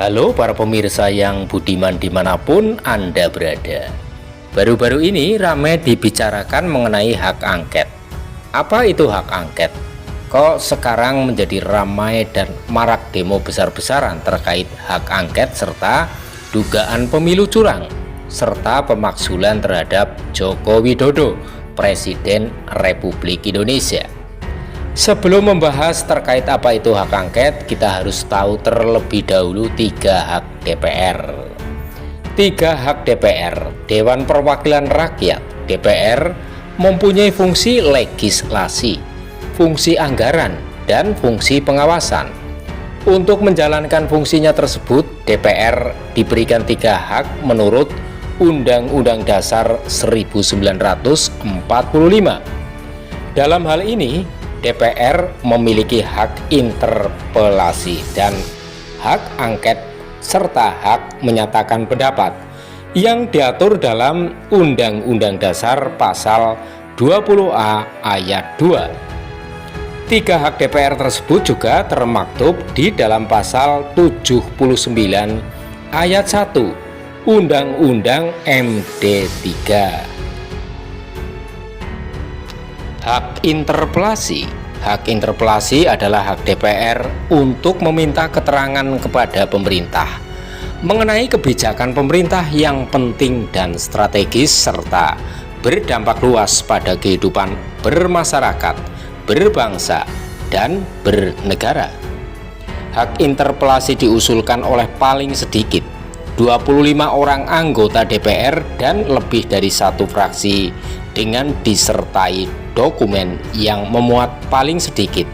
Halo para pemirsa yang budiman dimanapun Anda berada. Baru-baru ini ramai dibicarakan mengenai hak angket. Apa itu hak angket? Kok sekarang menjadi ramai dan marak demo besar-besaran terkait hak angket serta dugaan pemilu curang serta pemakzulan terhadap Joko Widodo, Presiden Republik Indonesia. Sebelum membahas terkait apa itu hak angket, kita harus tahu terlebih dahulu 3 hak DPR. 3 hak DPR, Dewan Perwakilan Rakyat, DPR, mempunyai fungsi legislasi, fungsi anggaran, dan fungsi pengawasan. Untuk menjalankan fungsinya tersebut, DPR diberikan 3 hak menurut Undang-Undang Dasar 1945. Dalam hal ini, DPR memiliki hak interpelasi dan hak angket serta hak menyatakan pendapat yang diatur dalam Undang-Undang Dasar Pasal 20A Ayat 2. 3 hak DPR tersebut juga termaktub di dalam Pasal 79 Ayat 1 Undang-Undang MD 3. Hak interpelasi. Hak interpelasi adalah hak DPR untuk meminta keterangan kepada pemerintah mengenai kebijakan pemerintah yang penting dan strategis serta berdampak luas pada kehidupan bermasyarakat, berbangsa, dan bernegara. Hak interpelasi diusulkan oleh paling sedikit 25 orang anggota DPR dan lebih dari 1 fraksi dengan disertai dokumen yang memuat paling sedikit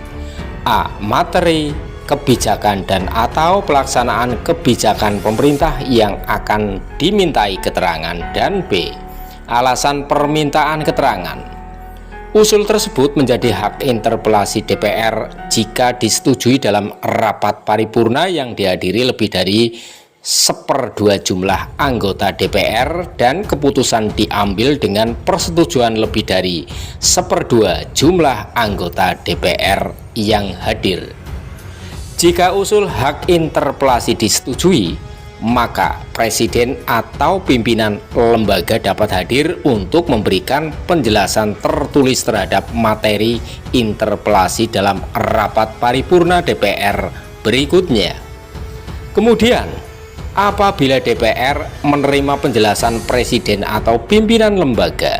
A. Materi kebijakan dan atau pelaksanaan kebijakan pemerintah yang akan dimintai keterangan, dan B. Alasan permintaan keterangan. Usul tersebut menjadi hak interpelasi DPR jika disetujui dalam rapat paripurna yang dihadiri lebih dari 1/2 jumlah anggota DPR dan keputusan diambil dengan persetujuan lebih dari 1/2 jumlah anggota DPR yang hadir. Jika usul hak interpelasi disetujui, maka presiden atau pimpinan lembaga dapat hadir untuk memberikan penjelasan tertulis terhadap materi interpelasi dalam rapat paripurna DPR berikutnya. Kemudian, apabila DPR menerima penjelasan presiden atau pimpinan lembaga,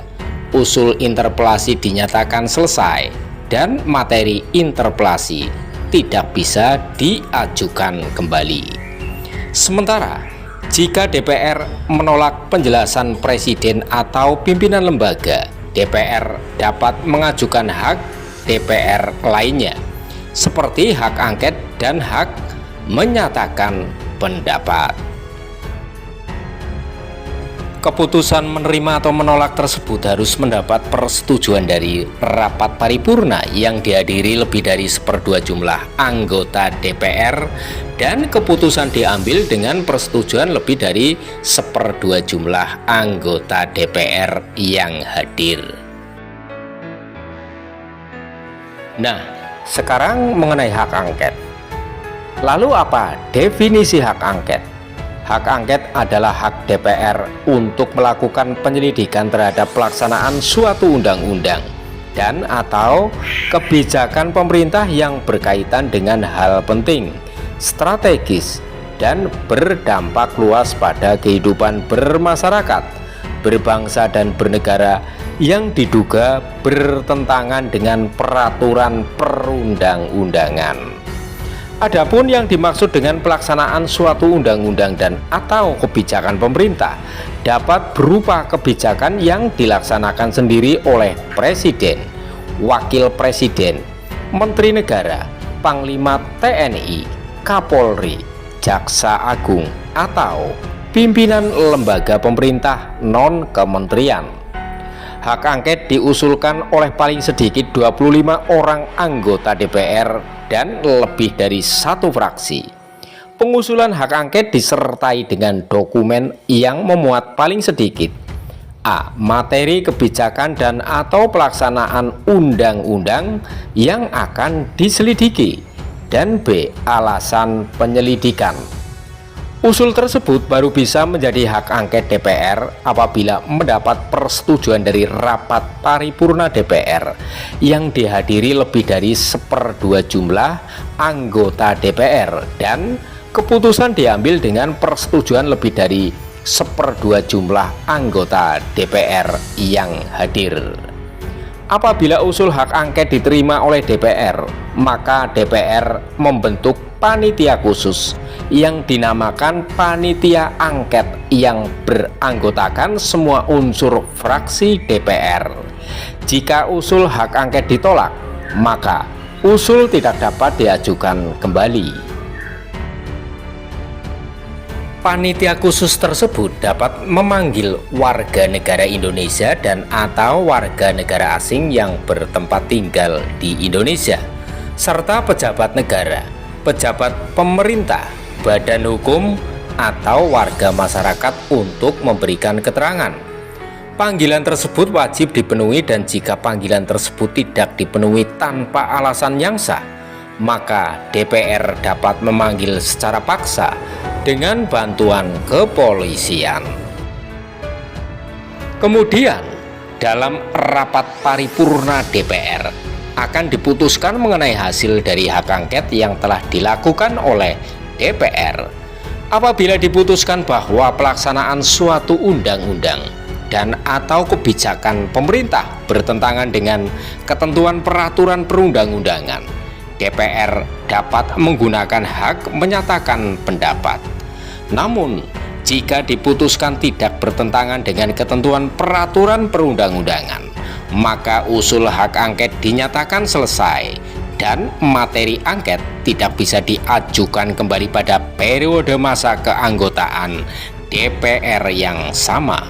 usul interpelasi dinyatakan selesai dan materi interpelasi tidak bisa diajukan kembali. Sementara, jika DPR menolak penjelasan presiden atau pimpinan lembaga, DPR dapat mengajukan hak DPR lainnya, seperti hak angket dan hak menyatakan pendapat. Keputusan menerima atau menolak tersebut harus mendapat persetujuan dari rapat paripurna yang dihadiri lebih dari 1/2 jumlah anggota DPR dan keputusan diambil dengan persetujuan lebih dari 1/2 jumlah anggota DPR yang hadir. Nah, sekarang mengenai hak angket. Lalu apa definisi hak angket? Hak angket adalah hak DPR untuk melakukan penyelidikan terhadap pelaksanaan suatu undang-undang dan atau kebijakan pemerintah yang berkaitan dengan hal penting, strategis, dan berdampak luas pada kehidupan bermasyarakat, berbangsa, dan bernegara yang diduga bertentangan dengan peraturan perundang-undangan. Adapun yang dimaksud dengan pelaksanaan suatu undang-undang dan atau kebijakan pemerintah dapat berupa kebijakan yang dilaksanakan sendiri oleh Presiden, Wakil Presiden, Menteri Negara, Panglima TNI, Kapolri, Jaksa Agung, atau pimpinan lembaga pemerintah non-kementerian. Hak angket diusulkan oleh paling sedikit 25 orang anggota DPR dan lebih dari 1 fraksi. Pengusulan hak angket disertai dengan dokumen yang memuat paling sedikit A. Materi kebijakan dan atau pelaksanaan undang-undang yang akan diselidiki, dan B. Alasan penyelidikan. Usul tersebut baru bisa menjadi hak angket DPR apabila mendapat persetujuan dari rapat paripurna DPR yang dihadiri lebih dari 1/2 jumlah anggota DPR dan keputusan diambil dengan persetujuan lebih dari 1/2 jumlah anggota DPR yang hadir. Apabila usul hak angket diterima oleh DPR, maka DPR membentuk panitia khusus yang dinamakan panitia angket yang beranggotakan semua unsur fraksi DPR. Jika usul hak angket ditolak, maka usul tidak dapat diajukan kembali. Panitia khusus tersebut dapat memanggil warga negara Indonesia dan atau warga negara asing yang bertempat tinggal di Indonesia, serta pejabat negara, pejabat pemerintah, badan hukum, atau warga masyarakat untuk memberikan keterangan. Panggilan tersebut wajib dipenuhi dan jika panggilan tersebut tidak dipenuhi tanpa alasan yang sah, maka DPR dapat memanggil secara paksa dengan bantuan kepolisian. Kemudian, dalam rapat paripurna DPR akan diputuskan mengenai hasil dari hak angket yang telah dilakukan oleh DPR. Apabila diputuskan bahwa pelaksanaan suatu undang-undang dan atau kebijakan pemerintah bertentangan dengan ketentuan peraturan perundang-undangan, DPR dapat menggunakan hak menyatakan pendapat. Namun, jika diputuskan tidak bertentangan dengan ketentuan peraturan perundang-undangan, maka usul hak angket dinyatakan selesai dan materi angket tidak bisa diajukan kembali pada periode masa keanggotaan DPR yang sama.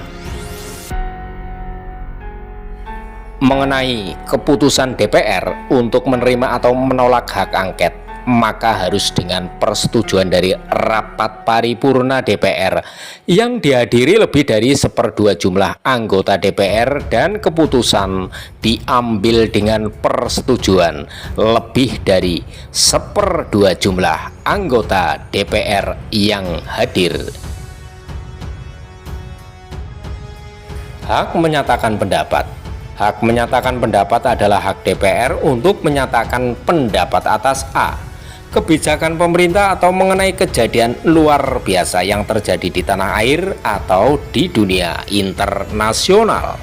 Mengenai keputusan DPR untuk menerima atau menolak hak angket, maka harus dengan persetujuan dari rapat paripurna DPR yang dihadiri lebih dari 1/2 jumlah anggota DPR dan keputusan diambil dengan persetujuan lebih dari 1/2 jumlah anggota DPR yang hadir. Hak menyatakan pendapat. Hak menyatakan pendapat adalah hak DPR untuk menyatakan pendapat atas A, kebijakan pemerintah atau mengenai kejadian luar biasa yang terjadi di tanah air atau di dunia internasional.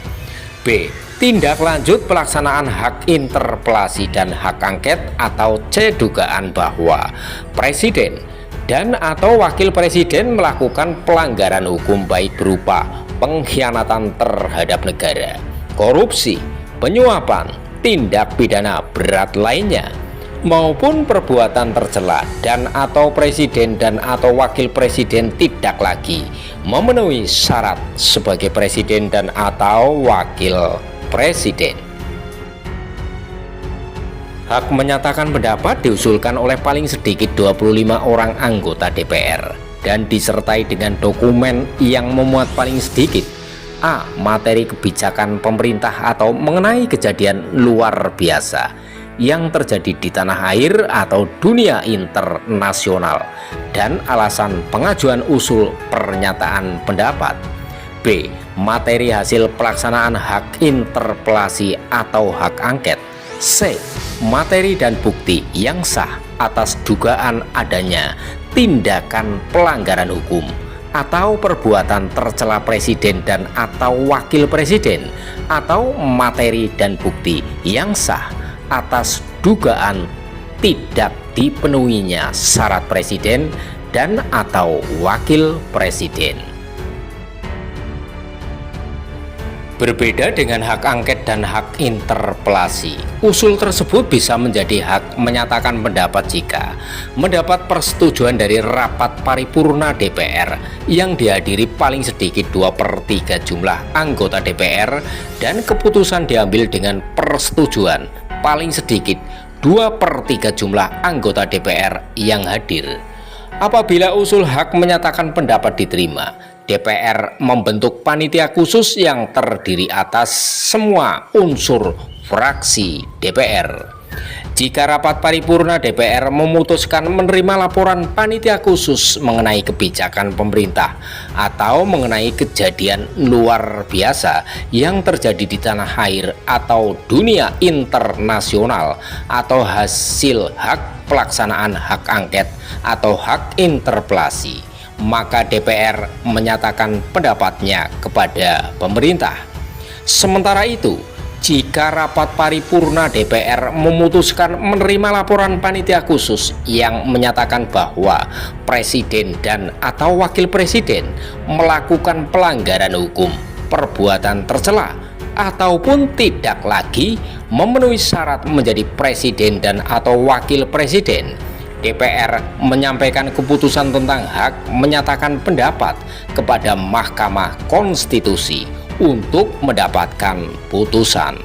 B. Tindak lanjut pelaksanaan hak interpelasi dan hak angket atau C. Dugaan bahwa Presiden dan atau Wakil Presiden melakukan pelanggaran hukum baik berupa pengkhianatan terhadap negara, korupsi, penyuapan, tindak pidana berat lainnya, maupun perbuatan tercela dan atau presiden dan atau wakil presiden tidak lagi memenuhi syarat sebagai presiden dan atau wakil presiden. Hak menyatakan pendapat diusulkan oleh paling sedikit 25 orang anggota DPR dan disertai dengan dokumen yang memuat paling sedikit A. Materi kebijakan pemerintah atau mengenai kejadian luar biasa yang terjadi di tanah air atau dunia internasional dan alasan pengajuan usul pernyataan pendapat. B. Materi hasil pelaksanaan hak interpelasi atau hak angket. C. Materi dan bukti yang sah atas dugaan adanya tindakan pelanggaran hukum atau perbuatan tercela presiden dan atau wakil presiden, atau materi dan bukti yang sah atas dugaan tidak dipenuhinya syarat presiden dan atau wakil presiden. Berbeda dengan hak angket dan hak interpelasi, usul tersebut bisa menjadi hak menyatakan pendapat jika mendapat persetujuan dari rapat paripurna DPR yang dihadiri paling sedikit 2/3 jumlah anggota DPR dan keputusan diambil dengan persetujuan paling sedikit 2/3 jumlah anggota DPR yang hadir. Apabila usul hak menyatakan pendapat diterima, DPR membentuk panitia khusus yang terdiri atas semua unsur fraksi DPR. Jika rapat paripurna DPR memutuskan menerima laporan panitia khusus mengenai kebijakan pemerintah atau mengenai kejadian luar biasa yang terjadi di tanah air atau dunia internasional atau hasil hak pelaksanaan hak angket atau hak interpelasi, maka DPR menyatakan pendapatnya kepada pemerintah. Sementara itu, jika rapat paripurna DPR memutuskan menerima laporan panitia khusus yang menyatakan bahwa presiden dan atau wakil presiden melakukan pelanggaran hukum, perbuatan tercela, ataupun tidak lagi memenuhi syarat menjadi presiden dan atau wakil presiden, DPR menyampaikan keputusan tentang hak menyatakan pendapat kepada Mahkamah Konstitusi untuk mendapatkan putusan.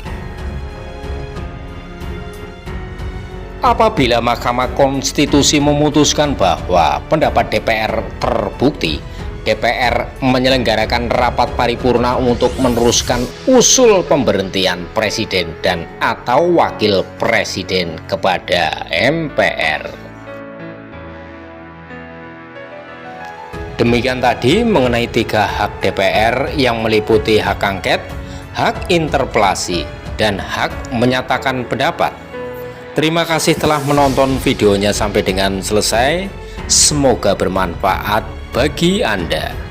Apabila Mahkamah Konstitusi memutuskan bahwa pendapat DPR terbukti, DPR menyelenggarakan rapat paripurna untuk meneruskan usul pemberhentian presiden dan atau wakil presiden kepada MPR. Demikian tadi mengenai 3 hak DPR yang meliputi hak angket, hak interpelasi, dan hak menyatakan pendapat. Terima kasih telah menonton videonya sampai dengan selesai. Semoga bermanfaat bagi Anda.